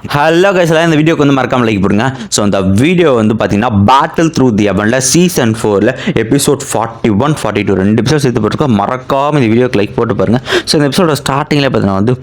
Hello guys, இந்த வீடியோக்கு வந்து மறக்காம லைக் போடுங்க. ஸோ அந்த வீடியோ வந்து பார்த்தீங்கன்னா battle through the heavens season 4 episode 41, 42 2 episode சேர்த்து போட்டுருக்கோம். மறக்காம இந்த வீடியோக்கு லைக் போட்டு பாருங்க. ஸோ இந்த எபிசோட ஸ்டார்டிங்கில் பார்த்தீங்கன்னா வந்து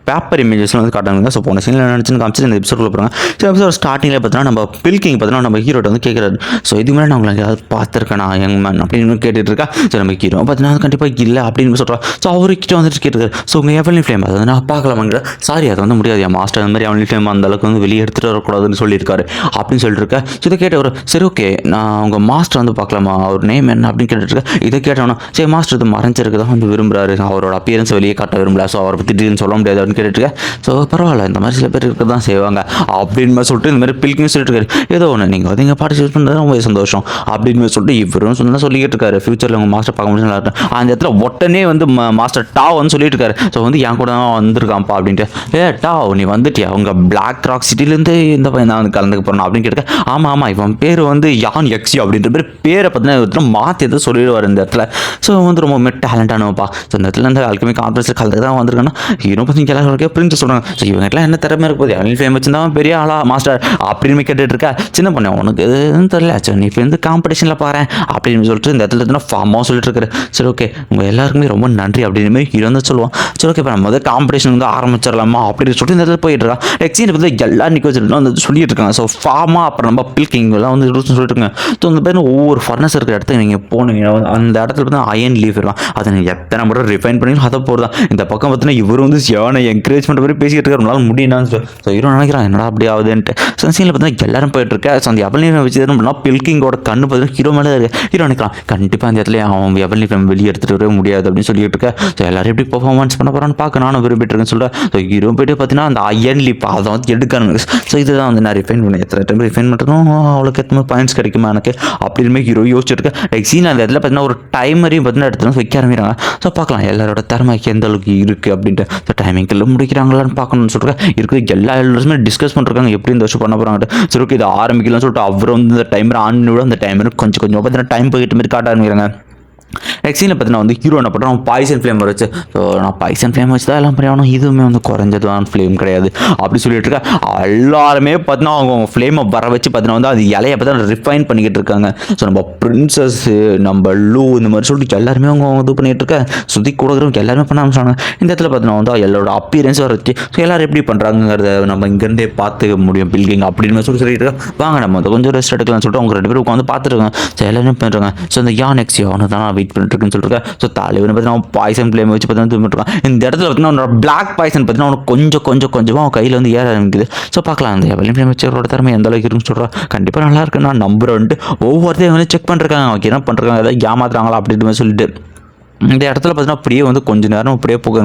பேப்பர் இமேஜஸ்லாம் வந்து காட்டாங்க. ஸோ போன சீனில் நினச்சின்னு காமிச்சு இந்த எபிசோடில் போகிறாங்க. ஸோ எபிசோட் ஸ்டார்டிங்கில் பார்த்தீங்கன்னா நம்ம பில்கிங் பார்த்தீங்கன்னா நம்ம ஹீரோட்ட வந்து கேட்குறாரு. ஸோ இது மாதிரி நான் உங்களுக்கு ஏதாவது பார்த்துருக்கேனா யங் மேன் அப்படின்னு கேட்டுட்டு இருக்கா. ஸோ நம்ம ஹீரோ பார்த்தீங்கன்னா கண்டிப்பாக இல்லை அப்படின்னு சொல்கிறோம். ஸோ அவர்கிட்ட வந்துட்டு கேட்டுருக்காரு. ஸோ உங்கள் எவன்லி ஃப்ளேம் அதை வந்து நான் பார்க்கலாமாங்கிற. சாரி, அது வந்து முடியாது, என் மாஸ்டர் அந்த மாதிரி எவன்லி ஃப்ளேம் அந்த அளவுக்கு வந்து வெளியே எடுத்துகிட்டு வரக்கூடாதுன்னு சொல்லியிருக்காரு அப்படின்னு சொல்லிட்டு இருக்கேன். ஸோ இதை கேட்டவர் சரி ஓகே, நான் உங்கள் மாஸ்டர் வந்து பார்க்கலாமா, அவர் நேம் என்ன அப்படின்னு கேட்டுருக்கேன். இதை கேட்டவனா சரி மாஸ்டர் இது மறைஞ்சிருக்கு தான் வந்து விரும்புகிறாரு, அவரோட அப்பியரன்ஸ் வெளியே காட்ட விரும்பல, ஸோ அவரை பற்றி டீல்னு சொல்ல முடியாது அப்படின்னு கேட்டுருக்கேன். ஸோ பரவாயில்ல, இந்த மாதிரி சில பேர் இருக்க தான் செய்வாங்க அப்படின்னு சொல்லிட்டு இந்த மாதிரி பில்கிங் சொல்லிட்டு இருக்காரு. ஏதோ ஒன்று நீங்கள் வந்து இங்கே பார்ட்டிசிபேட் பண்ணுறது ரொம்ப சந்தோஷம் அப்படின்னு சொல்லிட்டு இவரும் சொல்லிக்கிட்டு இருக்காரு. ஃபியூச்சரில் உங்கள் மாஸ்டர் பார்க்க முடியும் நல்லா இருக்கும். அந்த இடத்துல உடனே வந்து மாஸ்டர் டாவ் வந்து சொல்லிட்டு இருக்காரு. ஸோ வந்து என் கூட தான் வந்திருக்கான்ப்பா அப்படின்ட்டு. டாவ் நீ வந்துட்டியா, அவங்க பிளாக் ராக் சிட்டிலேருந்து இந்த பையன் தான் வந்து கலந்துக்க போகிறோம் அப்படின்னு கேட்க. ஆமாம் இவன் பேர் வந்து யான் எக்ஸி அப்படின்ற பேர் பேரை பார்த்தீங்கன்னா மாற்றி எதாவது சொல்லிடுவார் இந்த இடத்துல. ஸோ வந்து ரொம்ப டேலண்டானப்பா. ஸோ இந்த இடத்துல இந்த அல்கமி கான்ஃபரன்ஸில் கலந்து தான் வந்திருக்காங்கன்னா ஹீரோ பார்த்தீங்கன்னா எல்லாருக்கே பிரிஞ்சு சொல்கிறாங்க. ஸோ இவங்கெல்லாம் என்ன திறமை இருக்க போது, எவன்லி ஃப்ளேம் வச்சுருந்தா பெரிய ஆளா மாஸ்டர் அப்படின்னு கேட்டுட்டு இருக்கா. சின்ன பொண்ணு உனக்கு எதுன்னு தெரியல, சரி நீ இப்போ வந்து காம்படிஷனில் பாரு அப்படின்னு சொல்லிட்டு இந்த இடத்துல ஃபார்மாக சொல்லிட்டு இருக்காரு. சரி ஓகே, உங்கள் எல்லாருக்குமே ரொம்ப நன்றி அப்படின்னு மாதிரி ஹீரோ வந்து சொல்லுவான். சரி ஓகே, இப்போ நம்ம வந்து காம்படிஷன் வந்து ஆரம்பிச்சிடலாமா அப்படின்னு சொல்லிட்டு இந்த இடத்துல போயிட்டு இருக்கா. நெக்ஸ்ட் வந்து எல்லாரும் நிற்க வச்சுட்டு வந்து சொல்லிட்டு இருக்காங்க. ஸோ ஃபார்மாக அப்புறம் நம்ம பில்கிங் எல்லாம் வந்து சொல்லிட்டு இருக்காங்க. ஸோ அந்த பேர் ஒவ்வொரு ஃபர்னஸ் இருக்கிற இடத்துக்கு நீங்கள் போனீங்க, அந்த இடத்துல வந்து அயன் லீஃப் இருக்கும், அதை நீங்கள் எத்தனை முறை ரிஃபைன் பண்ணி அதை போடுதான். இந்த பக்கம் பார்த்தீங்கன்னா இவர் வந்து சிவனை என்கரேஜ் பண்ணுற மாதிரி பேசிக்கிட்டு இருக்காரு. நம்மளால முடியும்னு ஸோ ஹீரோ நினைக்கிறான் என்னடா அப்படி ஆகுதுன்ட்டு. ஸோ சீனில் பார்த்தீங்கன்னா எல்லாரும் போயிட்டு இருக்கா. ஸோ அந்த எவன்லி ஃப்ளேம் வச்சு என்ன பில்கிங்கோட கண்ணு பார்த்தீங்கன்னா ஹீரோ மேலே இருக்கு. ஹீரோ நினைக்கிறான் கண்டிப்பாக அந்த இடத்துல அவன் எவன்லி ஃப்ளேம் வெளியே எடுத்துகிட்டு வரவே முடியாது அப்படின்னு சொல்லிட்டு இருக்கா. ஸோ எல்லாரும் எப்படி பர்ஃபார்மன்ஸ் பண்ண போகிறான்னு பார்க்க நானும் விரும்பிட்டு இருக்கேன்னு சொல்கிறேன். ஸோ ஹீரோ போய்ட்டு பார்த்தீங்கன்னா அந்த அயன் லீப் அதை வந்து எடுக்கணும். ஸோ இதுதான் வந்து நான் ரிஃபைன் பண்ணேன், எத்தனை டைம் ரிஃபைன் பண்ணுறதும் அவளுக்கு எத்தனை பாயிண்ட்ஸ் கிடைக்குமா எனக்கு அப்படின்னு ஹீரோ யோசிச்சிருக்கேன். லைக் சீன் அந்த இடத்துல பார்த்தீங்கன்னா ஒரு டைமரையும் பார்த்தீங்கன்னா எடுத்து வைக்க ஆரம்பிக்கிறாங்க. ஸோ பார்க்கலாம் எல்லாரோட திறமைக்கு எந்த அளவுக்கு இருக்குது அப்படின்ட்டு. ஸோ டைமிங்கில் முடிக்கிறாங்களான்னு பார்க்கணும்னு சொல்கிறேன். இருக்குது எல்லாருமே டிஸ்கஸ் பண்ணிருக்காங்க எப்படி இந்த வருஷம் பண்ண போகிறாங்க. சரி ஓகே இதை ஆரம்பிக்கலாம்னு சொல்லிட்டு அவர் வந்து இந்த டைமர் ஆன் விட அந்த டைமர் கொஞ்சம் பார்த்தீங்கன்னா டைம் போயிட்டு மாதிரி காட்ட ஆரம்பிக்கிறாங்க. நெக்ஸ்ட் சீனில் பார்த்தீங்கன்னா வந்து ஹீரோ என்ன பண்ணுறான், பாய்சன் ஃப்ளேம் வச்சு. ஸோ நான் பாய்சன் ஃப்ளேம் வச்சு தான் எல்லாம் பண்ணணும், இதுவுமே வந்து குறைஞ்சதுதான் ஃப்ளேம் கிடையாது அப்படி சொல்லிட்டு இருக்கா. எல்லாருமே பார்த்தீங்கன்னா அவங்க ஃப்ளேமை வர வச்சு பார்த்தீங்கன்னா வந்து அது இலையை பார்த்தா ரிஃபைன் பண்ணிக்கிட்டு இருக்காங்க. ஸோ நம்ம பிரின்சஸ் நம்ம லூ இந்த மாதிரி சொல்லிட்டு எல்லாருமே அவங்க இது பண்ணிட்டு இருக்க சுற்றி கொடுக்குறவங்க எல்லாருமே பண்ண ஆரம்பிச்சாங்க. இந்த இடத்துல பார்த்தீங்கன்னா வந்து எல்லாரோட அப்பியரன்ஸ் வர வச்சு. ஸோ எல்லாரும் எப்படி பண்ணுறாங்கிறத நம்ம இங்கேருந்தே பார்த்துக்க முடியும் பில்கிங் அப்படின்னு சொல்லிட்டு இருக்காங்க. வாங்க நம்ம வந்து கொஞ்சம் ரெஸ்ட் எடுக்கலாம்னு சொல்லிட்டு அவங்க 2 பேரும் உட்காந்து பார்த்துருக்காங்க. ஸோ எல்லாருமே பண்ணுறாங்க. ஸோ இந்த யான் எக்ஸி அவனை தான் வெயிட் பண்ணிட்டு இருக்குன்னு சொல்லிட்டு. ஸோ தலைவனை பார்த்தீங்கன்னா பாய்சன் ஃப்ளேம் வச்சு பார்த்தீங்கன்னா இந்த இடத்துல பார்த்தீங்கன்னா பிளாக் பாய்சன் பார்த்தீங்கன்னா அவனுக்கு கொஞ்சமாக அவன் கையில் வந்து ஏற ஆரம்பிக்குது. ஸோ பார்க்கலாம் அந்த எவன்லி ஃப்ளேம் வச்சவரோட திறமை எந்த அளவுக்கு இருக்குன்னு சொல்கிறான். கண்டிப்பாக நல்லா இருக்கு நான் நம்புறேன்ட்டு ஒவ்வொருத்தையும் வந்து செக் பண்ணிருக்காங்க. அவங்க என்ன பண்ணுறாங்க, ஏதாவது ஏமாத்துறாங்களா அப்படின்னு சொல்லிட்டு இந்த இடத்துல பார்த்தீங்கன்னா அப்படியே வந்து கொஞ்சம் நேரம் அப்படியே போக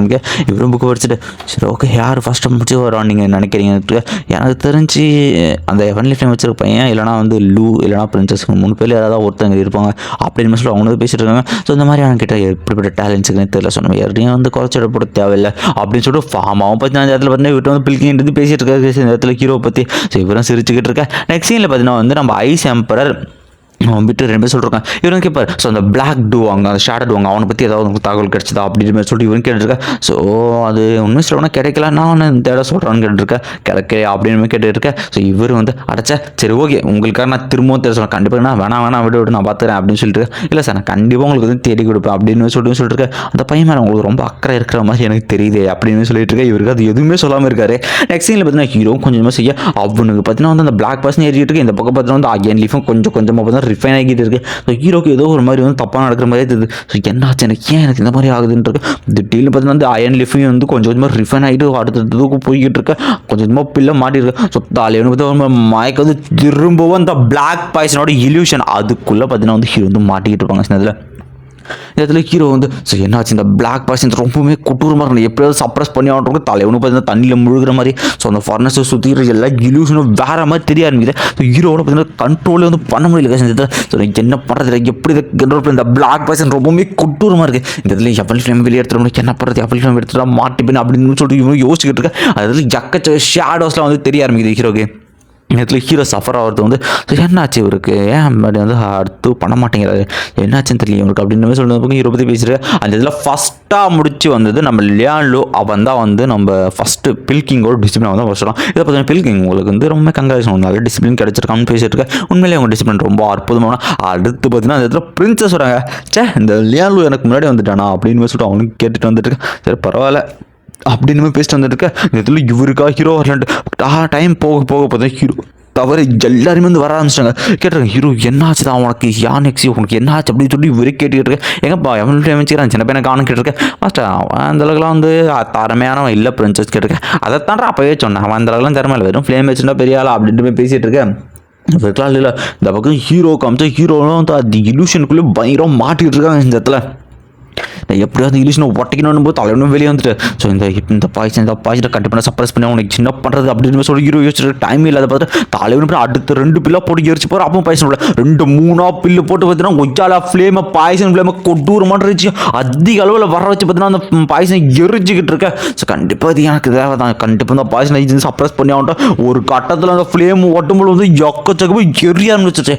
இவரும் புக்கு படிச்சுட்டு சரி ஓகே யார் ஃபஸ்ட்டு முடிச்சு வரோம் நீங்கள் நினைக்கிறீங்க. எனக்கு தெரிஞ்சு அந்த எவன்லி ஃப்ளேம் வச்சிருக்க பையன் இல்லைனா வந்து லூ இல்லைனா பிரின்சஸ் 3 பேர் யாராவது ஒருத்தங்க இருப்பாங்க அப்படின்னு சொல்லி அவங்க வந்து பேசிட்டு இருக்காங்க. ஸோ இந்த மாதிரி அவங்க கிட்ட எப்படிப்பட்ட டேலண்ட்ஸுக்குன்னு தெரியல. சொன்ன யாரையும் வந்து குறைச்சிட போட தேவையில்லை அப்படின்னு சொல்லிட்டு ஃபார்மாகவும் பார்த்தீங்கன்னா அந்த இடத்துல பார்த்தீங்கன்னா இவர்கிட்ட வந்து பில்கிங் பேசிட்டு இருக்காரு இந்த இடத்துல ஹீரோ பற்றி. ஸோ இவரும் சிரிச்சுக்கிட்டு இருக்கேன். நெக்ஸ்ட் சீனில் பார்த்தீங்கன்னா வந்து நம்ம ஐஸ் எம்பரர் விட்டு 2 பேர் சொல்லிருக்காங்க. இவன் கேட்பார் ஸோ அந்த பிளாக் டூவாங்க அந்த ஷேடோ டூவாங்க அவனை பற்றி ஏதாவது தகவல் கிடைச்சதா அப்படின்னு சொல்லிட்டு இவன் கேட்டுருக்கேன். ஸோ அது உண்மை சொல்லணும்னா கிடைக்கல, நான் இந்த இடம் சொல்கிறான்னு கேட்டுருக்கேன். கிடைக்க அப்படின்னு கேட்டுருக்கேன். ஸோ இவர் வந்து அடைச்சா சரி ஓகே உங்களுக்காக நான் திரும்பவும் தெரிய சொல்கிறேன், கண்டிப்பாக நான் வேணாம் விட்டு நான் பார்த்துறேன் அப்படின்னு சொல்லிட்டு இல்லை சார் நான் கண்டிப்பாக உங்களுக்கு வந்து தேடி கொடுப்பேன் அப்படின்னு சொல்லிட்டு இருக்கேன். அந்த பையன் மேலே உங்களுக்கு ரொம்ப அக்கறை இருக்கிற மாதிரி எனக்கு தெரியுது அப்படின்னு சொல்லிட்டு இருக்கேன். இவருக்கு அது எதுவுமே சொல்லாமல் இருக்காரு. நெக்ஸ்ட் சீனில் பார்த்தீங்கன்னா ஹீரோ கொஞ்சமாக செய்ய அவனுக்கு பார்த்தீங்கன்னா வந்து அந்த பிளாக் பர்சன் ஏறிட்டு இருக்கு. இந்த பக்கம் பார்த்தீங்கன்னா வந்து அயன் லீஃபும் கொஞ்சமாக பார்த்தீங்கன்னா ரிஃபைன் ஆகிட்டு இருக்கு. ஸோ ஹீரோக்கு ஏதோ ஒரு மாதிரி வந்து தப்பாக நடக்கிற மாதிரி தெரியுது. ஸோ என்னாச்சு எனக்கு ஏன் எனக்கு இந்த மாதிரி ஆகுதுன்றது திடீர்னு பார்த்தீங்கன்னா வந்து அயன் லிஃபையும் வந்து கொஞ்சமாக ரிஃபைன் ஆகிட்டு அடுத்ததுக்கு போய்கிட்டு இருக்க கொஞ்சமாக பில்ல மாட்டிருக்கு. ஸோ தலைவனு பார்த்தா மயக்க வந்து திரும்பவும் அந்த பிளாக் பாய்சனோட இல்யூஷன் அதுக்குள்ளே பார்த்தீங்கன்னா வந்து ஹீரோ வந்து மாட்டிக்கிட்டு இருப்பாங்க. இதில் இடத்துல ஹீரோ வந்து ஸோ என்னாச்சு இந்த பிளாக் பாய்சன் ரொம்பவுமே கொட்டூரமாக இருக்கணும், எப்படியாவது சப்ரஸ் பண்ணி ஆகிட்டு தலைவனு பார்த்தீங்கன்னா தண்ணியில் முழுகிற மாதிரி. ஸோ அந்த ஃபர்னஸை சுற்றிக்கிற எல்லா இல்யூஷனும் வேறு மாதிரி தெரிய ஆரம்பிக்குது. ஸோ ஹீரோட பார்த்தீங்கன்னா கண்ட்ரோலே வந்து பண்ண முடியல. ஸோ என்ன பண்ணுறது எப்படி இதை கண்ட்ரோல் பண்ணி இந்த பிளாக் பாய்சன் ரொம்பவுமே கொட்டூரமாக இருக்குது. இந்த இடத்துல எவன்லி ஃப்ளேம் வெளியே எடுத்துகிட்டு என்ன பண்ணுறது, எவன்லி ஃப்ளேம் எடுத்துகிட்டா மாட்டிப்பேன் அப்படின்னு சொல்லிட்டு இவங்க யோசிச்சுக்கிட்டு இருக்கேன். அதில் ஜக்கச்ச ஷேடோஸ்லாம் வந்து தெரிய ஆரம்பிக்குது ஹீரோக்கு. இடத்துல ஹீரோ சஃபர் ஆகிறது வந்து என்னாச்சு இவருக்கு ஏன் பட் வந்து அடுத்து பண்ண மாட்டேங்கிறாரு என்னாச்சுன்னு தெரியல இவருக்கு அப்படின்னு சொல்லுறதுக்கு ஹீரோ பற்றி பேசுகிற அந்த இதில் ஃபஸ்ட்டாக முடிச்சு வந்தது நம்ம லியான்லோ. அவன் தான் வந்து நம்ம ஃபஸ்ட்டு பில்கிங்கோட டிசிப்ளின் வந்து வச்சுக்கலாம். இதை பார்த்தீங்கன்னா பில்கிங் உங்களுக்கு வந்து ரொம்ப கங்க்ராச்சுலேஷன் நல்ல டிசிப்ளின் கிடச்சிருக்கான்னு பேசிட்டு இருக்கேன். உண்மையிலே அவங்க டிசிப்ளின் ரொம்ப அற்புதமான. அடுத்து பார்த்தீங்கன்னா அந்த இடத்துல பிரின்சஸ் வராங்க. இந்த லியான்லோ எனக்கு முன்னாடி வந்துட்டானா அப்படின்னு சொல்லிட்டு அவனுக்கு கேட்டுட்டு வந்துட்டு இருக்கேன். சரி பரவாயில்ல அப்படின்னு பேசிட்டு வந்துட்டு இருக்கேன். இந்த இடத்துல இவருக்கா ஹீரோ வரலான்ட்டு டைம் போக போக பார்த்தா ஹீரோ தவிர எல்லாருமே வந்து வர ஆரம்பிச்சிட்டாங்க. கேட்டுருங்க ஹீரோ என்னாச்சு தான் உனக்கு யான் எக்ஸி உனக்கு என்னாச்சு அப்படின்னு சொல்லி இவரே கேட்டுக்கிட்டு இருக்கேன். எங்கப்பா எவ்வளோ அமைச்சிக்கிறான் சின்ன பையனை காணும் கேட்டிருக்கேன். மாஸ்டர் அவன் அந்தளவுக்குலாம் வந்து தரமையானவன் இல்லை பிரின்சஸ் கேட்டிருக்கேன். அதை தாண்டா அப்போவே சொன்னேன் அவன் அந்தளவுக்குலாம் திறமை இல்லை வெறும் ஃப்ளேம் வச்சுருந்தா பெரிய ஆளா அப்படின்ட்டு போய் பேசிகிட்டு இருக்கேன். இருக்கலாம் இல்லை இந்த பக்கம் ஹீரோ காமிச்சா ஹீரோலாம் வந்து அது இலூஷனுக்குள்ளே பயங்கரம் மாட்டிக்கிட்டு இருக்காங்க இந்த இடத்துல. எப்படியாவது இங்கிலீஷ்னு ஒட்டிக்கணும் போது தலைவனும் வெளியே வந்துட்டு ஸோ இந்த பாய்ச்சனை கண்டிப்பாக சப்ரஸ் பண்ணி உனக்கு சின்ன பண்ணுறது அப்படின்னு சொல்லி ஹீரோ யோசிச்சு டைம் இல்லாத பார்த்து தலைவனு அடுத்த 2 பில்லா போட்டு எரிச்சு போகிற அப்போ பாய்ச்சன் 2-3 பில்லு போட்டு பார்த்தீங்கன்னா ஒஜாலா ஃப்ளேமை பாய்ச்சன் ஃப்ளேமை கொடூரமாக இருந்துச்சு அதிக அளவில் வர வச்சு பார்த்தீங்கன்னா அந்த பாய்ச்சனை எரிஞ்சிக்கிட்டு இருக்கேன். ஸோ கண்டிப்பாக இது எனக்கு தேவை தான். கண்டிப்பாக அந்த பாய்ச்சனை சப்ரஸ் பண்ணி ஆகட்டும். ஒரு கட்டத்தில் அந்த ஃப்ளேம் ஒட்டும்போது வந்து எக்கச்சக்கமாக எரிய ஆரம்பிச்சிச்சு.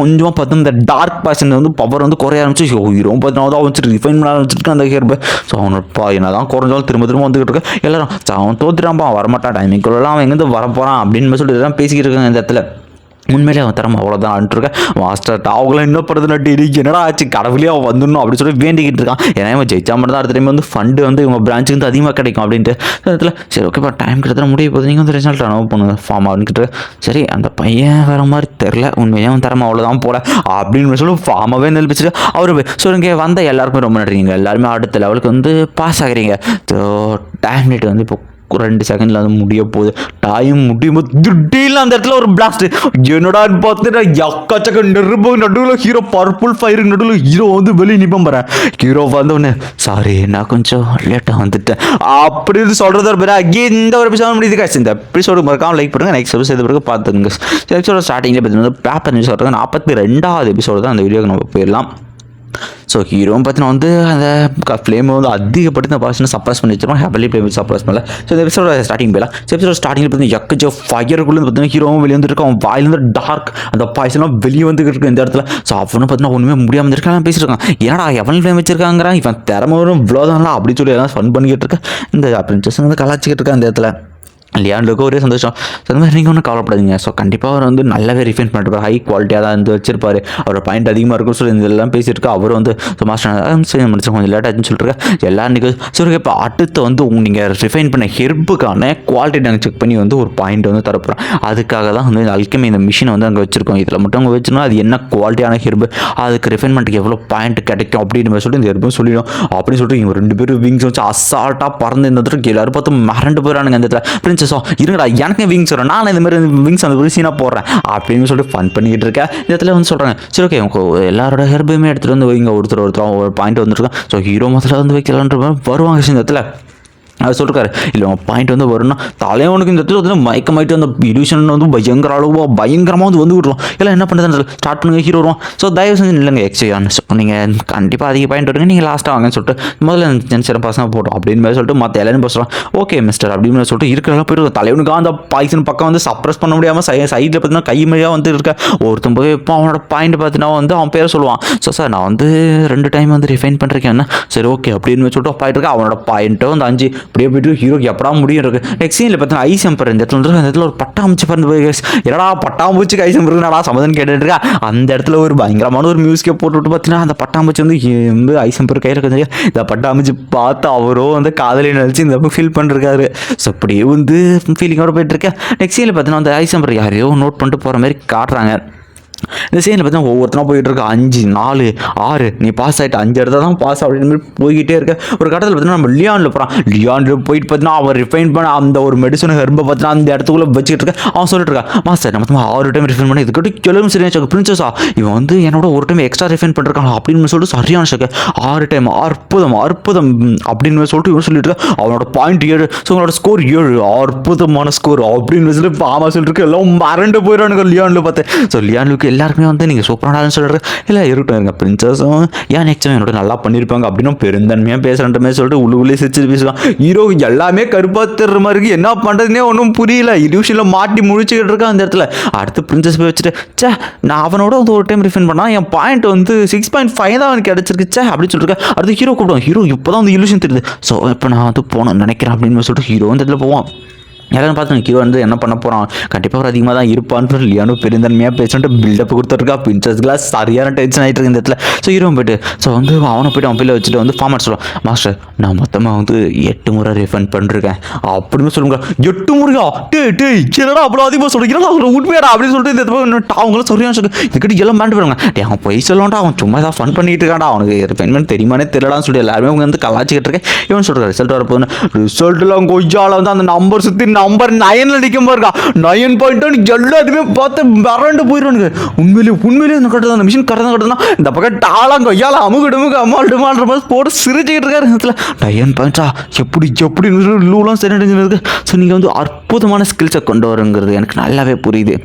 கொஞ்சமாக பார்த்து இந்த டார்க் பாய்ச்சன் வந்து பவர் வந்து குறைய ஆரம்பிச்சு ஹீரோ பார்த்தீங்கன்னா தான் வச்சுட்டு ரிஃபைன் பண்ண ஆரம்பிச்சிருக்கேன் அந்த ஹேர்பை. ஸோ அவனோட என்ன தான் குறைஞ்சாலும் திரும்ப வந்துக்கிட்டு இருக்கேன். எல்லாரும் அவன் தோத்துறான்ப்பா வரமாட்டான் டைமிங்குள்ளலாம் அவன் எங்கேருந்து வரப்போகிறான் அப்படின்னு சொல்லிட்டு தான் பேசிக்கிட்டு இருக்காங்க இந்த இடத்துல. உண்மையிலே அவன் தரம் அவ்வளோதான் அனுப்பிட்டுருக்கேன். மாஸ்டர் டாவுக்குலாம் இன்னும் படுத்து நட்டு என்னடா ஆச்சு கடவுளே அவன் வந்துடணும் அப்படின்னு சொல்லி வேண்டிக்கிட்டு இருக்கான். ஏன்னா இவன் ஜெயிச்சா மட்டும் தான் அடுத்த டைம் வந்து ஃபண்டு வந்து இவங்க பிரான்ச்சுக்கு வந்து அதிகமாக கிடைக்கும் அப்படின்ட்டு இடத்துல சரி ஓகேப்பா டைம் கிட்டத்தட்ட முடிய போகுது நீங்கள் வந்து ரிசல்ட் அனுப்ப பண்ணுங்க ஃபார்ம் ஆகிட்டு சரி அந்த பையன் வேறு மாதிரி தெரில உண்மையாக அவன் தரம் அவ்வளோதான் போல அப்படின்னு சொல்லி ஃபார்மாகவே நெல்பிச்சுட்டு அவரு சொல்லுங்க வந்த எல்லாருக்குமே ரொம்ப நன்றிங்க. எல்லாருமே அடுத்த லெவலுக்கு வந்து பாஸ் ஆகிறீங்க. ஸோ டைம் லிமிட் வந்து இப்போ 2 செகண்டில் வந்து முடிய போகுது. டைம் முடியும் போது திடீர்னு அந்த இடத்துல ஒரு பிளாஸ்ட் என்னடான்னு பார்த்துட்டு எக்கச்சக்க நெருப்பு நடுவில் ஹீரோ பர்பிள் ஃபயருக்கு நடுவில் ஹீரோ வந்து வெளியே நிற்பேன் போகிறேன். ஹீரோ வந்தோடனே சாரி நான் கொஞ்சம் லேட்டாக வந்துட்டேன் அப்படின்னு சொல்கிறது பேர் இந்த ஒரு எபிசோட் முடியுது காசு. இந்த எபிசோடு மறக்காம லைக் பண்ணுங்க. நெக்ஸ்ட் எபிசோட் பிறகு பார்த்துங்க. எபிசோட ஸ்டார்டிங்கில் பார்த்தீங்கன்னா பேப்பர் நியூஸ் சொல்கிறாங்க 42வது எபிசோடு தான் அந்த வீடியோக்கு நம்ம போயிடலாம். ஸோ ஹீரோவும் பார்த்தீங்கன்னா வந்து அந்த ஃப்ளேமை வந்து அதிகப்பட்டு இந்த பாய்ச்சனை சப்ரஸ் பண்ணி வச்சிருக்கோம். ஹெவலி ஃப்ளேம் சப்ரஸ் பண்ணல. ஸோ இந்த எபிசோட ஸ்டார்டிங் போயிடலாம். ஸோ எபிசோட ஸ்டார்டிங்கில் பார்த்தீங்கன்னா எக்கச்சோ ஃபயருக்குள்ளே பார்த்தீங்கன்னா ஹீரோவும் வெளியே வந்துருக்கு. அவன் வாயிலேருந்து டார்க் அந்த பாய்ச்சலாம் வெளியே வந்து இருக்கு இந்த இடத்துல. ஸோ அவனும் பார்த்தீங்கன்னா ஒன்றுமே முடியாமல் இருக்கான் பேசியிருக்கான். ஏன்னா எவன் ஃப்ளேம் வச்சிருக்காங்கிறான் இவன் திறமை வரும் இவ்வளோதான்லாம் அப்படின்னு சொல்லி எல்லாம் ஃபன் பண்ணிக்கிட்டு இருக்கேன். இந்த பிரின்சஸ் வந்து கலாச்சிக்கிட்டு இருக்கேன் இந்த இடத்துல. லியான்லுக்கு ஒரே சந்தோஷம். ஸோ அந்த மாதிரி நீங்கள் ஒன்றும் கவலைப்படாதீங்க. ஸோ கண்டிப்பாக அவர் வந்து நல்லாவே ரிஃபைன் பண்ணிருப்பார். ஹை குவாலிட்டியாக தான் வந்து வச்சிருப்பார். அவரோட பாயிண்ட் அதிகமாக இருக்கும். ஸோ இதெல்லாம் பேசியிருக்கா அவர் வந்து ஸோ மாஸ்டர் சரி முடிச்சு கொஞ்சம் லேட்டாச்சுன்னு சொல்லிட்டு எல்லாரும் நீங்கள் சரி இப்போ அடுத்து வந்து நீங்கள் ரிஃபைன் பண்ண ஹெர்புக்கான குவாலிட்டி நாங்கள் செக் பண்ணி வந்து ஒரு பாயிண்ட் வந்து தரப்போகிறோம். அதுக்காக தான் வந்து அல்கெமி இந்த மிஷினை வந்து அங்கே வச்சிருக்கோம். இதில் மட்டும் அங்கே வச்சுனா அது என்ன குவாலிட்டியான ஹெர்பு அதுக்கு ரிஃபைன்மெண்ட்டுக்கு எவ்வளோ பாயிண்ட் கிடைக்கும் அப்படின்னு சொல்லிட்டு இந்த ஹெர்பும் சொல்லிடும் அப்படின்னு சொல்லிட்டு இவங்க 2 பேரும் விங்ஸ் வச்சு அசால்ட்டாக பறந்து இந்த இடத்துல எல்லாரும் பார்த்து மறண்டு போயிடறானுங்க இந்த இடத்துல. பிரின்சஸோ இருங்கடா எனக்கு விங்ஸ் வரும் நான் இந்த மாதிரி விங்ஸ் அந்த சீனாக போடுறேன் அப்படின்னு சொல்லிட்டு ஃபன் பண்ணிக்கிட்டு இருக்கேன். இந்த இடத்துல வந்து சொல்கிறாங்க சரி ஓகே எல்லாரோட ஹெர்பையுமே எடுத்துகிட்டு வந்து வைங்க ஒருத்தர் ஒரு பாயிண்ட் வந்துருக்கோம். ஸோ ஹீரோ முதல்ல வந்து வைக்கலான்ற வருவாங்க இந்த இடத்துல. அவர் சொல்லிருக்காரு இல்லை உங்கள் பாயிண்ட் வந்து வரும்னா தலைவனுக்கு இந்த இடத்துல வந்து மயக்கமாயிட்டு அந்த இல்யூஷன் வந்து பயங்கர அளவு பயங்கரமாக வந்து விடுறோம். எல்லாம் என்ன பண்ணுறது ஸ்டார்ட் பண்ணுங்க ஹீரோ வருவோம். ஸோ தயவு செஞ்சு இல்லைங்க எக்ஸ்யான் நீங்கள் கண்டிப்பாக அதிக பாயிண்ட் வருங்க நீங்கள் லாஸ்ட்டாக வாங்கன்னு சொல்லிட்டு முதல்ல சின்ன பசங்க போட்டோம் அப்படின்னு மாதிரி சொல்லிட்டு மற்ற எல்லாரும் பேசுகிறோம். ஓகே மிஸ்டர் அப்படின்னு சொல்லிட்டு இருக்கிறதெல்லாம் போய்ட்டு தலைவனுக்கு அந்த பாய்சன் பக்கம் வந்து சப்ரஸ் பண்ண முடியாமல் சைடில் பார்த்தீங்கன்னா கை மொழியாக வந்து இருக்க ஒருத்தன் போய் இப்போ அவனோட பாயிண்ட் பார்த்தீங்கன்னா வந்து அவன் பேரை சொல்லுவான். ஸோ சார் நான் வந்து 2 டைம் வந்து ரிஃபைன் பண்ணுறேன் சரி ஓகே அப்படின்னு சொல்லிட்டு பாயிண்ட் இருக்கேன். அவனோட பாயிண்ட்டை வந்து 5 அப்படியே போய்ட்டு ஹீரோக்கு எப்படா முடியும் இருக்கு. நெக்ஸ்ட் சீனில் பார்த்தீங்கன்னா ஐஸ் எம்பர் இந்த இடத்துல ஒரு பட்டாம்பூச்சி பறந்து போய் என்னடா பட்டாம்பூச்சிக்கு ஐஸ் எம்பர் நடா சமதம் கேட்டுட்டு இருக்கா. அந்த இடத்துல ஒரு பயங்கரமான ஒரு மியூசிக்கை போட்டுவிட்டு பார்த்தீங்கன்னா அந்த பட்டாம்பூச்சி வந்து ஐஸ் எம்பர் கையில் இருக்கு. இந்த பட்டாம்பூச்சி பார்த்து அவரோ வந்து காதலி நினச்சி இந்த ஃபீல் பண்ணிருக்காரு. ஸோ அப்படியே வந்து ஃபீலிங்கோட போயிட்டு இருக்கேன். நெக்ஸ்ட் சீனில் பார்த்தீங்கன்னா அந்த ஐஸ் எம்பர் யாரையோ நோட் பண்ணிட்டு போகிற மாதிரி காட்டுறாங்க. இந்த சீனில் பார்த்தீங்கன்னா ஒவ்வொருத்தனா போயிட்டு இருக்க 5 4 6 நீ பாஸ் ஆகிட்ட 5 இடத்துல தான் பாஸ் அப்படின்னு மாதிரி போய்கிட்டே இருக்க. ஒரு கட்டத்தில் பார்த்தீங்கன்னா நம்ம லியானில் போகிறான். லியானில் போயிட்டு பார்த்தீங்கன்னா அவன் ரிஃபைன் பண்ண அந்த ஒரு மெடிசன் ஹெர்பை பார்த்தீங்கன்னா அந்த இடத்துக்குள்ளே வச்சுக்கிட்டு இருக்க. அவன் சொல்லிட்டு இருக்கா மாஸ்டர் நம்ம 6 டைம் ரிஃபைன் பண்ணி இதுக்கிட்ட கிளம்பி சரியா பிரின்சஸா இவன் வந்து என்னோட ஒரு டைம் எக்ஸ்ட்ரா ரிஃபைன் பண்ணிருக்கான் அப்படின்னு சொல்லிட்டு சரியான ஷக்கு 6 டைம் அற்புதம் அப்படின்னு சொல்லிட்டு இவன் சொல்லிட்டு இருக்க. அவனோட பாயிண்ட் 7. ஸோ அவனோட ஸ்கோர் 7 அற்புதமான ஸ்கோர் அப்படின்னு சொல்லி ஆமாம் சொல்லிட்டு இருக்கு. எல்லாம் மறண்டு போயிடானுங்க லியானில் பார்த்து. ஸோ லியானுக்கு எல்லாருக்குமே வந்து நீங்கள் சூப்பரானு சொல்கிற இல்லை இருக்கட்டும் இருங்க பிரின்சஸும் ஏன் நெக்ஸ்ட் என்னோட நல்லா பண்ணியிருப்பாங்க அப்படின்னு பெருந்தன்மையாக பேசுகிற மாதிரி சொல்லிட்டு உள்ளே சிரிச்சு பேசுவான். ஹீரோ எல்லாமே கருப்பாக தர்ற மாதிரி இருக்குது, என்ன பண்ணுறதுனே ஒன்றும் புரியல. இல்யூஷனில் மாட்டி முழிச்சுக்கிட்டு இருக்கான் அந்த இடத்துல. அடுத்து பிரின்சஸ் போய் வச்சுட்டு சே நான் அவனோட வந்து ஒரு டைம் ரிஃபைன் பண்ணால் என் பாயிண்ட் வந்து 6.5 தான் அவனுக்கு கிடச்சிருக்குச்சே அப்படின்னு சொல்லிட்டு அடுத்து ஹீரோ கூப்பிடுவோம். ஹீரோ இப்போ தான் வந்து இல்யூஷன் தெரியுது. ஸோ இப்போ நான் வந்து போகணும்னு நினைக்கிறேன் அப்படின்னு சொல்லிட்டு ஹீரோ வந்து இடத்துல போவான். எல்லாரும் பார்த்து ஹீரோ வந்து என்ன பண்ண போகிறான், கண்டிப்பாக ஒரு அதிகமாக தான் இருப்பான்னு லியானோ பெருந்தன்மையாக பேசிட்டு பில்டப் கொடுத்துருக்கா. பிரின்சஸ்லாம் சரியான டென்ஷன் ஆகிட்டு இருக்கு இந்த இடத்துல. ஸோ ஹீரோ போய்ட்டு ஸோ வந்து அவனை போய்ட்டு அவன் பிள்ளை வச்சுட்டு வந்து ஃபார்மேட் சொல்லுவான். மாஸ்டர் நான் மொத்தமாக வந்து 8 முறை ரிஃபண்ட் பண்ணிருக்கேன் அப்படின்னு சொல்லுங்க. 8 முறையா டே என்னடா அவ்வளோ அதிகமாக சொல்லிக்கிறா ஒரு உண்மையாடா அப்படின்னு சொல்லிட்டு இந்த அவங்களும் சரியான சொல்லு இதுக்கிட்ட எல்லாம் மாண்டு போடுவாங்க. அவன் போய் சொல்லலாம்டா, அவன் சும்மா தான் ஃபன் பண்ணிட்டு இருக்காண்டா, அவனுக்கு ரிஃபைன்மெண்ட் தெரியுமானே தெரியலான்னு சொல்லி எல்லாருமே அவங்க வந்து கலாச்சிக்கிட்டு இருக்கேன். இவன் சொல்கிற ரிசல்ட் வரப்போகுது. ரிசல்ட்டில் கொய்யால வந்து அந்த நம்பர் சுற்றி நம்பர் 9 நிற்கும் பாருக்கா. 9.1 எல்லாத்தையுமே பார்த்து மறண்டு போயிடுவானுங்க. உண்மையிலேயே இந்த கட்டதான் அந்த மிஷின் கரெக்டாக கட்டதான் இந்த பக்கம் டாலாம் கொய்யால அமுகிடுமுக அம்மாள்டுமான்ற மாதிரி போட்டு சிரிச்சுக்கிட்டு இருக்காரு இடத்துல. 9 எப்படி லூலாம் சரி இருக்கு. ஸோ நீங்கள் வந்து அற்புதமான ஸ்கில்ஸை கொண்டு வருங்கிறது எனக்கு நல்லாவே புரியுது.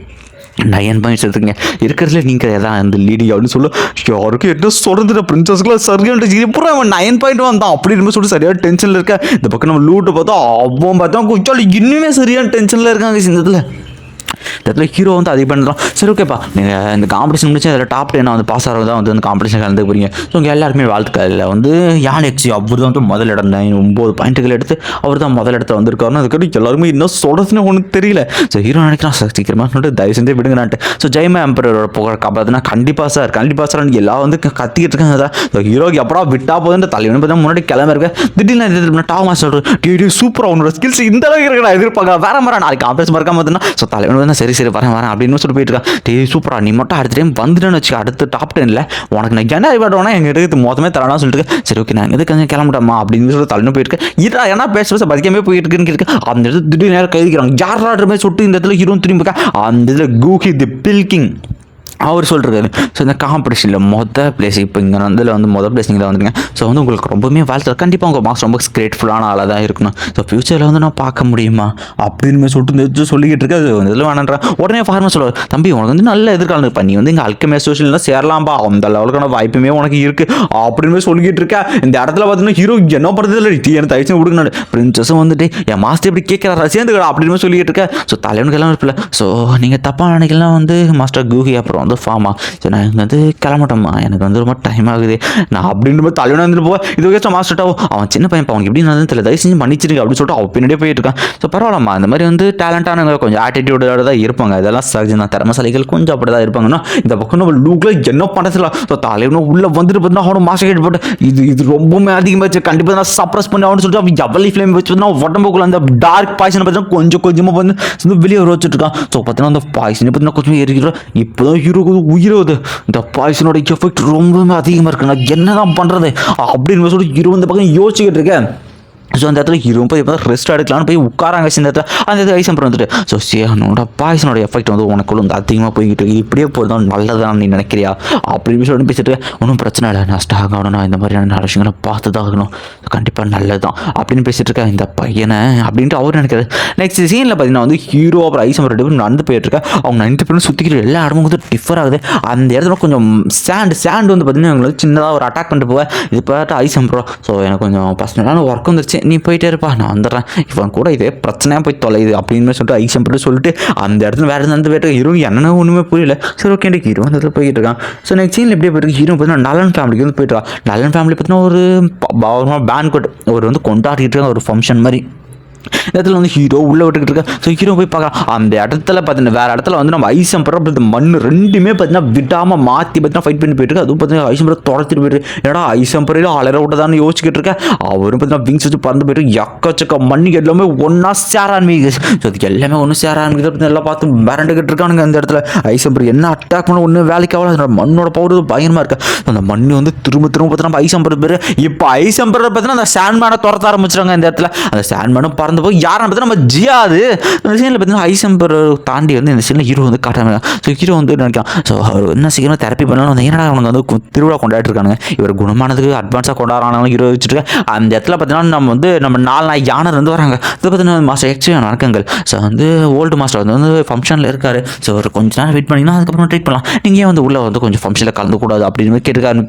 9 பாயிண்ட்ஸ் எடுத்துங்க இருக்கிறதுல நீங்கள் எதான் அந்த லீடிங் அப்படின்னு சொல்ல யாருக்கும் என்ன சொல்கிறது. பிரின்சஸ்க்குலாம் சரியான எப்படி அவன் 9 பாயிண்ட் வந்தான் அப்படின்னு சொல்லிட்டு சரியான டென்ஷனில் இருக்க. இந்த பக்கம் நம்ம லூட்டை பார்த்தா அவன் பார்த்தா கொஞ்சம் இன்னுமே சரியான டென்ஷனில் இருக்காங்க இந்த இடத்துல ஹீரோ வந்து அதிக பண்ணுறோம். சரி ஓகேப்பா நீங்கள் இந்த காம்படிஷன் முடிச்சு அதில் டாப் 10 வந்து பாஸ் ஆகிறது தான் வந்து அந்த காம்படிஷன் கலந்து போகிறீங்க. ஸோ இங்கே எல்லாருமே வாழ்த்துக்கள். வந்து யான் எக்ஸி அவர் தான் வந்து முதல் இடம் தான் 9 பாயிண்ட்டுகள் எடுத்து அவர் தான் முதல் இடத்துல வந்திருக்காருன்னு அதுக்கு எல்லாருமே இன்னும் சொல்கிறதுன்னு ஒன்றும் தெரியல. ஸோ ஹீரோ நினைக்கிறான் சார் சீக்கிரமாக சொல்லிட்டு தயவு செஞ்சு விடுங்கனான்ட்டு. ஸோ ஜெய்மா எம்பரோட புகழ் காப்பாற்றுனா கண்டிப்பாக சார் எல்லாம் வந்து கத்திக்கிட்டு இருக்காங்க. ஸோ ஹீரோக்கு எப்படா விட்டா போதுன்ற தலைவனு பார்த்தா முன்னாடி கிளம்ப இருக்க திடீர்னு டாப் மாஸ்டர் சொல்கிறேன் சூப்பராக அவனோட ஸ்கில்ஸ் இந்த அளவுக்கு இருக்கா எதிர்பார்க்க வேற மாதிரி நாளைக்கு காம்படிஷன் மறக்காம பார்த்தீங்கன்னா. ஸோ தலைவன் வந்து சரி வரேன் அப்படின்னு சொல்லிட்டு போயிட்டு இருக்கா. சூப்பரா நீ மட்டும் அடுத்த டைம் வந்துடுன்னு வச்சு அடுத்து டாப் 10ல் உனக்கு நான் என்ன ஐவாடோனா எங்கள் எடுத்து மொத்தமே தரலாம் சொல்லிட்டு சரி ஓகே நான் எதுக்கு கிளம்பிட்டோமா அப்படின்னு சொல்லி தலைன்னு போயிட்டு இருக்கேன். ஏன்னா பேச பதிக்காமே போயிட்டு இருக்குன்னு அந்த இடத்துல திடீர்னு நேரம் கைதிக்கிறாங்க. யாராடுற மாதிரி சொல்லிட்டு இந்த இடத்துல ஹீரோ திரும்பி அந்த இதில் கூகி தி பில்கிங் அவர் சொல்கிறாரு. ஸோ இந்த காம்படிஷனில் மொதல் பிளேஸ் இப்போ இங்கே வந்து மொதல் பிளேஸ் நீங்கள் தான் வந்துருங்க. ஸோ வந்து உங்களுக்கு ரொம்பவுமே வாழ்த்து. கண்டிப்பாக உங்கள் மார்க்ஸ் ரொம்ப கிரேட்ஃபுல்லான ஆளாக தான் இருக்கணும். ஸோ ஃபியூச்சரில் வந்து நான் பார்க்க முடியுமா அப்படின்னு சொல்லிட்டு இந்த சொல்லிக்கிட்டு இருக்கேன். அது இதில் வேணான்றேன். உடனே ஃபார்மர் சொல்லுவார் தம்பி உனக்கு வந்து நல்ல எதிர்காலம் இருப்பா, நீ வந்து இங்கே அல்கெமி அசோசியேஷனில் சேரலாம்பா, அந்த லெவலுக்கான வாய்ப்புமே உனக்கு இருக்குது அப்படின்னு சொல்லிக்கிட்டு இருக்கேன். இந்த இடத்துல பார்த்தீங்கன்னா ஹீரோ என்ன பண்ணுறது இல்லை டீ எனக்கு தயச்சு கொடுக்கணும். பிரின்சஸும் வந்துட்டு என் மாஸ்டர் இப்படி கேட்குறாரா சேர்ந்துக்கடா அப்படின்னு சொல்லிக்கிட்டு இருக்கேன். ஸோ தலைவனுக்கு எல்லாம் இருப்பில்ல. ஸோ நீங்கள் தப்பாக நினைக்கலாம் வந்து மாஸ்டர் கூகி அப்புறம் வந்து ஃபார்மா. ஸோ நான் இங்கே வந்து கிளம்பட்டோம்மா, எனக்கு வந்து ரொம்ப டைம் ஆகுது நான் அப்படின்னு தலைவனாக வந்துட்டு போவேன். இது வரைக்கும் மாஸ்டர்ட்டாவும் அவன் சின்ன பையன் அவனுக்கு எப்படி நான் தெரியல தயவு செஞ்சு மன்னிச்சிருங்க அப்படின்னு சொல்லிட்டு அவன் பின்னாடியே போயிட்டு இருக்கான். ஸோ பரவாயில்லம்மா அந்த மாதிரி வந்து டேலண்டானவங்க கொஞ்சம் ஆட்டிடியூடோட தான் இருப்பாங்க. இதெல்லாம் சகஜம் தான். திறமசாலிகள் கொஞ்சம் அப்படி தான் இருப்பாங்கன்னா இந்த பக்கம் நம்ம லூக்கில் என்ன பண்ணுறதுல ஸோ தலைவனும் உள்ளே வந்துட்டு பார்த்தீங்கன்னா அவனும் மாஸ்டர் கேட்டு போட்டு இது ரொம்பவுமே அதிகமாக கண்டிப்பாக நான் சப்ரஸ் பண்ணி அவனு சொல்லிட்டு அவன் ஜவலி ஃப்ளேம் வச்சு பார்த்தீங்கன்னா உடம்புக்குள்ள அந்த டார்க் பாய்சனை பார்த்தீங்கன்னா கொஞ்சமாக வந்து வெளியே வச்சுட்டு இருக்கான். ஸோ பார்த்தீங்கன்னா அந்த பாய்சனை பார்த்தீங்கன்னா கொஞ்சம் எரிக்கிறோம். இப்போ தான் ஹீரோ உயிரோது இந்த பாய்சனோட எஃபெக்ட் ரொம்பவே அதிகமாக இருக்கு. நான் என்ன தான் பண்ணுறது அப்படின்னு சொல்லி ஹீரோ இந்த பக்கம் யோசிச்சுக்கிட்டு இருக்கேன். ஸோ அந்த இடத்துல ஹீரோ போய் இப்போ ரெஸ்ட் எடுக்கலான்னு போய் உட்காராங்க இந்த இடத்துல. அந்த இடத்துல ஐசம்பர் வந்துட்டு ஸோ சேனோட பாய்சனோட எஃபெக்ட் வந்து உனக்குள்ள வந்து அதிகமாக போய்கிட்டு இப்படியே போகிறதும் நல்லதான் நீ நினைக்கிறியா அப்படின்னு சொல்லி பேசிட்டு ஒன்றும் பிரச்சனை இல்லை நான் ஸ்டாக் ஆகணும் இந்த மாதிரியான நல்ல விஷயங்களை பார்த்து தான் ஆகணும் கண்டிப்பாக நல்லது தான் அப்படின்னு பேசிட்டு இருக்கேன் இந்த பையனை அப்படின்ட்டு அவர் நினைக்கிறாரு. நெக்ஸ்ட் சீனில் பார்த்தீங்கன்னா வந்து ஹீரோ அப்புறம் ஐசம்பர் 2 பேரும் நடந்து போயிட்டு இருக்கேன். அவங்க 9 பேரும் சுற்றிக்கிட்டு எல்லா இடமும் வந்து டிஃபர் ஆகுது. அந்த இடத்துல கொஞ்சம் சாண்ட் வந்து பார்த்தீங்கன்னா எங்களுக்கு சின்னதாக ஒரு அட்டாக் பண்ணிட்டு போவேன். இது பார்த்து ஐசம்பர் ஸோ எனக்கு கொஞ்சம் பர்சனலான ஒர்க் வந்துருச்சு நீ போயிட்டே இருப்பா நான் வந்துடுறேன் இவன் கூட இதே பிரச்சனையாக போய் தொலையுது அப்படின்னு சொல்லிட்டு ஐசம்பர் சொல்லிட்டு அந்த இடத்துல வேறு நடந்து போயிட்டு ஹீரோ என்னென்ன ஒன்றுமே புரியல. சரி ஓகே ஹீரோ அந்த இடத்துல போயிட்டு இருக்கான். ஸோ நெக்ஸ்ட் சீனில் எப்படியே போயிட்டு ஹீரோ பார்த்தீங்கன்னா நலன் ஃபேமிலிக்கு வந்து போயிட்டு இருக்கான். நலன் ஃபேமிலி பார்த்தீங்கன்னா ஒரு பேன்கட் ஒரு வந்து கொண்டாடிட்டு இருக்காங்க ஒரு ஃபங்க்ஷன் மாதிரி. இந்த இடத்துல வந்து ஹீரோ உள்ளே விட்டுக்கிட்டு இருக்கா. ஸோ ஹீரோ போய் பார்க்கலாம். அந்த இடத்துல பார்த்தீங்கன்னா வேறு இடத்துல வந்து நம்ம ஐசம்பர் மண் ரெண்டுமே பார்த்தீங்கன்னா விடாமல் மாற்றி பார்த்தீங்கன்னா ஃபைட் பண்ணி போயிட்டு இருக்கு. அதுவும் பார்த்தீங்கன்னா ஐசம்பரை துரத்திட்டு போயிட்டு ஏன்னா ஐசம்பரையில் அலற விட்டதான்னு யோசிச்சுக்கிட்டு இருக்கேன். அவரும் பார்த்தீங்கன்னா விங்ஸ் வச்சு பறந்து போயிட்டு எக்கச்சக்க மண்ணு எல்லாமே ஒன்றா சேர ஆரம்பிக்குது. ஸோ அது எல்லாமே ஒன்று சேர ஆரம்பிக்குது. எல்லாம் பார்த்து மிரண்டுக்கிட்டு இருக்கானுங்க. அந்த இடத்துல ஐசம்பர் என்ன அட்டாக் பண்ண ஒன்று வேலைக்கு ஆகல. மண்ணோட பவுடர் பயங்கரமாக இருக்கு. அந்த மண் வந்து திரும்ப பார்த்தீங்கன்னா ஐசம்பர் பேர் இப்போ ஐசம்பர் பார்த்தீங்கன்னா அந்த சாண்ட்மேனை துரத்த ஆரம்பிச்சிட்டாங்க. இந்த இடத்துல அந்த சாண்ட்மேனும் பறந்து போய் யாரும் பார்த்தா நம்ம ஜியாது இந்த சீனில் பார்த்தீங்கன்னா ஐசம்பர் தாண்டி வந்து இந்த சீனில் ஹீரோ வந்து காட்டுறாங்க. ஸோ ஹீரோ வந்து நினைக்கலாம் ஸோ அவர் என்ன சீக்கிரம் தெரப்பி பண்ணலாம் வந்து ஏன்னா அவனுக்கு வந்து திருவிழா கொண்டாடிட்டு இருக்காங்க. இவர் குணமானதுக்கு அட்வான்ஸாக கொண்டாடுறாங்க ஹீரோ வச்சுட்டு அந்த இடத்துல பார்த்தீங்கன்னா நம்ம 4 நாள் யானை வந்து வராங்க. இது பார்த்தீங்கன்னா மாஸ்டர் எக்ஸ்ட்ரா நடக்குங்கள். ஸோ வந்து ஓல்டு மாஸ்டர் வந்து ஃபங்க்ஷனில் இருக்காரு. ஸோ ஒரு கொஞ்ச நேரம் வெயிட் பண்ணிங்கன்னா அதுக்கப்புறம் ட்ரீட் பண்ணலாம். நீங்கள் வந்து உள்ளே வந்து கொஞ்சம் ஃபங்க்ஷனில் கலந்துக்கூடாது அப்படின்னு கேட்டுக்காரு.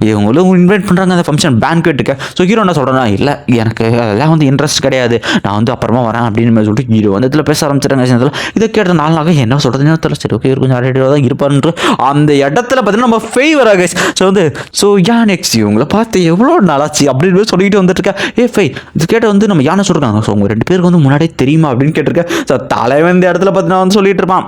இவங்களும் இன்வைட் பண்ணுறாங்க அந்த ஃபங்க்ஷன் பேங்க்வேட்டுக்கு. ஸோ ஹீரோ என்ன சொல்கிறேன்னா இல்லை எனக்கு அதெல்லாம் வந்து இன்ட்ரெஸ்ட் கிடையாது, நான் வந்து அப்புறமா வரேன் அப்படின்னு சொல்லிட்டு ஹீரோ வந்து இதில் பேச ஆரம்பிச்சிட்டாங்க. இதை கேட்ட 4 நாளாக என்ன சொல்கிறதுன்னு தெரியல. சரி ஓகே கொஞ்சம் அரைடியாக தான் இருப்பாருன்ற அந்த இடத்துல பார்த்தீங்கன்னா நம்ம ஃபேவர் ஆக ஸோ நெக்ஸ்ட் இவங்களை பார்த்து எவ்வளோ நாளாச்சு அப்படின்னு சொல்லிட்டு வந்துட்டு இருக்கேன். இது கேட்ட வந்து நம்ம யானை சொல்கிறாங்க. ஸோ உங்கள் 2 பேருக்கு வந்து முன்னாடியே தெரியுமா அப்படின்னு கேட்டிருக்கேன். ஸோ தலைவன் இந்த இடத்துல பார்த்தீங்கன்னா வந்து சொல்லிட்டு இருப்பான்.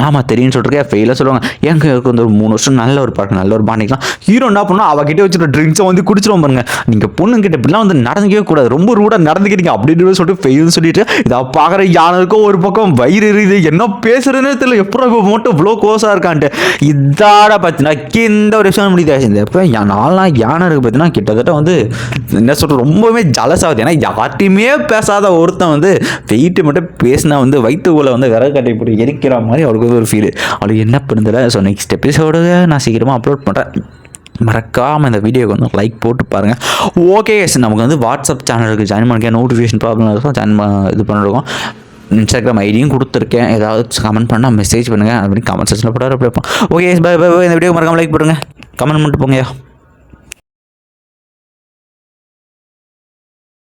ஆமாம் தெரியும்னு சொல்லிருக்கேன். ஃபெயிலாக சொல்லுவாங்க எங்க வந்து ஒரு 3 வருஷம் நல்ல ஒரு பழக்கம் நல்ல ஒரு பாண்டிக்கலாம். ஹீரோ என்ன பண்ணால் அவகிட்ட வச்சுட்டு ட்ரிங்க்ஸை வந்து குடிச்சிடும் பாருங்க. நீங்கள் பொண்ணுங்கிட்ட இப்படிலாம் வந்து நடந்துக்கவே கூடாது, ரொம்ப ரூடாக நடந்துக்கிறீங்க அப்படின்னு சொல்லிட்டு ஃபெயில்னு சொல்லிட்டு இதை பார்க்குற யானைக்கும் ஒரு பக்கம் வயிறு எரியுது. என்ன பேசுறதுன்னு தெரியல, எப்போ இப்போ மட்டும் இவ்வளோ க்ளோஸாக இருக்கான்ட்டு. இதாட பார்த்தீங்கன்னா இந்த ஒரு விஷயம் முடியாது. இந்த எப்போ 4 நாள் யானை இருக்குது பார்த்தீங்கன்னா கிட்டத்தட்ட வந்து என்ன சொல்கிறது ரொம்பவே ஜலஸ் ஆகுது. ஏன்னா யார்ட்டையுமே பேசாத ஒருத்தன் வந்து வெயிட்டு மட்டும் பேசினா வந்து வயிற்றுக்குள்ளே வந்து விறகு கட்டை போட்டு எரிக்கிற மாதிரி அவருக்கு ஒரு ஃபீல். அவளுக்கு என்ன பண்ணுதில்ல. ஸோ நெக்ஸ்ட் எபிசோடு நான் சீக்கிரமாக அப்லோட் பண்ணுறேன். மறக்காமல் இந்த வீடியோக்கு வந்து லைக் போட்டு பாருங்கள். ஓகே நமக்கு வந்து வாட்ஸ்அப் சேனலுக்கு ஜாயின் பண்ணிக்க நோட்டிஃபிகேஷன் ப்ராப்ளம் இருக்கும் ஜாயின் இது பண்ணிருக்கோம். இன்ஸ்டாகிராம் ஐடியும் கொடுத்துருக்கேன். ஏதாவது கமெண்ட் பண்ணால் மெசேஜ் பண்ணுங்கள் அப்படின்னு கமெண்ட் செக்ஷனில் போட ரிப்ளை பண்ணுவோம். Okay bye bye. இந்த வீடியோ மறக்காமல் லைக் போடுங்க, கமெண்ட் பண்ணிட்டு போங்க.